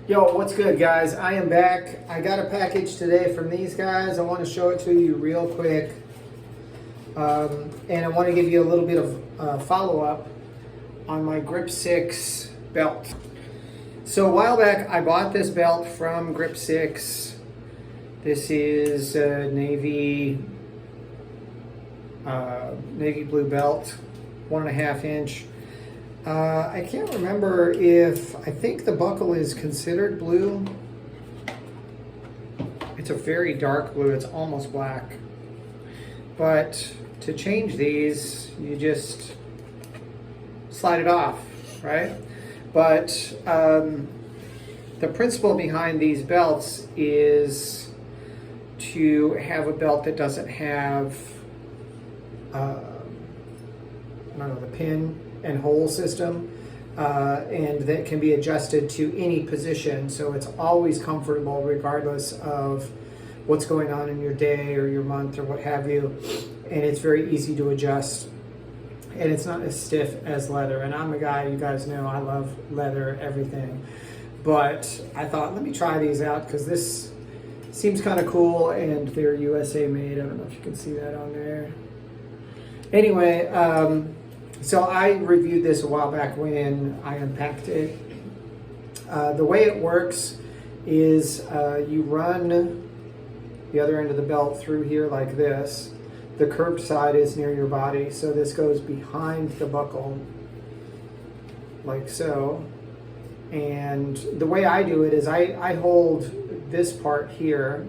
Yo, what's good, guys? I am back. I got a package today from these guys. I want to show it to you real quick. And I want to give you a little bit of follow-up on my Grip6 belt. So a while back, I bought this belt from Grip6. This is a navy blue belt, 1.5 inch. I can't remember if, I think the buckle is considered blue. It's a very dark blue, it's almost black. But to change these, you just slide it off, right? But the principle behind these belts is to have a belt that doesn't have, I don't know, the pin and hole system, and that can be adjusted to any position, so it's always comfortable regardless of what's going on in your day or your month or what have you, and it's very easy to adjust, and it's not as stiff as leather. And I'm a guy, you guys know, I love leather, everything, but I thought, let me try these out because this seems kind of cool, and they're USA made. I don't know if you can see that on there. Anyway, so I reviewed this a while back when I unpacked it. The way it works is you run the other end of the belt through here like this. The curved side is near your body, so this goes behind the buckle, like so. And the way I do it is I hold this part here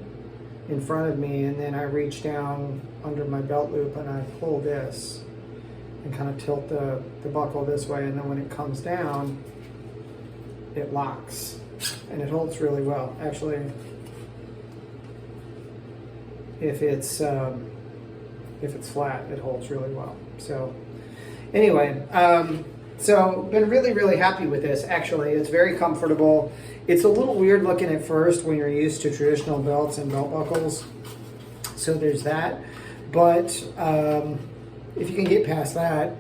in front of me, and then I reach down under my belt loop and I pull this and kind of tilt the buckle this way, and then when it comes down, it locks, and it holds really well. Actually, if it's flat, it holds really well. So anyway, so been really happy with this. Actually, it's very comfortable. It's a little weird looking at first when you're used to traditional belts and belt buckles, so there's that, but if you can get past that,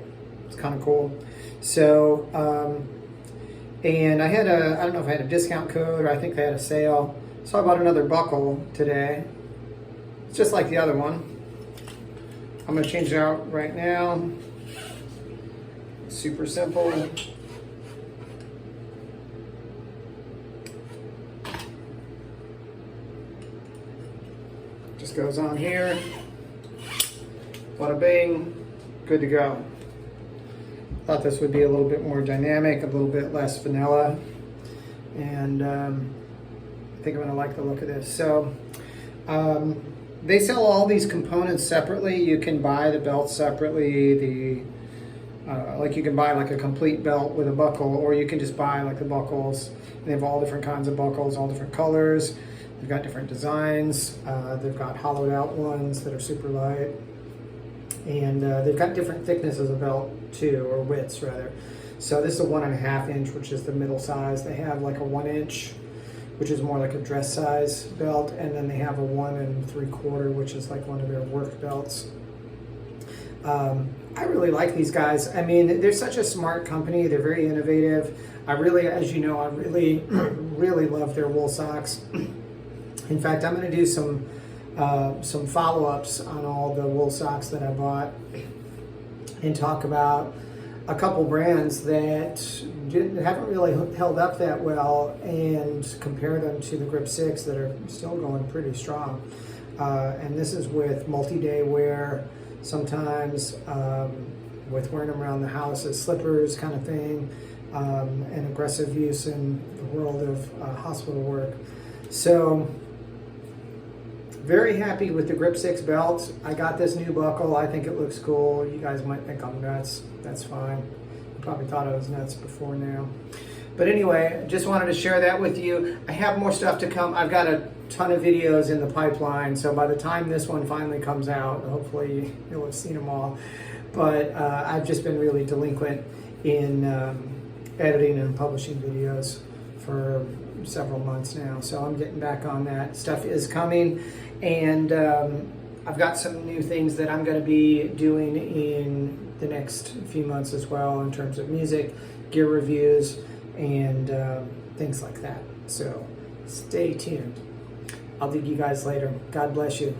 it's kind of cool. So, and I had I don't know if I had a discount code or I think they had a sale. So I bought another buckle today. It's just like the other one. I'm gonna change it out right now. Super simple. Just goes on here. Bada bing. Good to go. Thought this would be a little bit more dynamic, a little bit less vanilla, and I think I'm going to like the look of this. So they sell all these components separately. You can buy the belt separately. Like you can buy like a complete belt with a buckle, or you can just buy like the buckles. They have all different kinds of buckles, all different colors. They've got different designs. They've got hollowed out ones that are super light. And they've got different thicknesses of belt too, or widths rather. So this is a 1.5 inch, which is the middle size. They have like a 1 inch, which is more like a dress size belt, and then they have a 1 3/4, which is like one of their work belts. I really like these guys. I mean, they're such a smart company. They're very innovative. I really, as you know, I really, really love their wool socks. In fact, I'm going to do some follow-ups on all the wool socks that I bought and talk about a couple brands that haven't really held up that well and compare them to the Grip6 that are still going pretty strong. And this is with multi-day wear, sometimes with wearing them around the house as slippers kind of thing, and aggressive use in the world of hospital work. So very happy with the Grip6 belt. I got this new buckle. I think it looks cool. You guys might think I'm nuts. That's fine. You probably thought I was nuts before now. But anyway, just wanted to share that with you. I have more stuff to come. I've got a ton of videos in the pipeline, so by the time this one finally comes out, hopefully you'll have seen them all. But I've just been really delinquent in editing and publishing videos for several months now, so I'm getting back on that. Stuff is coming, and I've got some new things that I'm going to be doing in the next few months as well in terms of music, gear reviews, and things like that. So stay tuned. I'll leave you guys later. God bless you.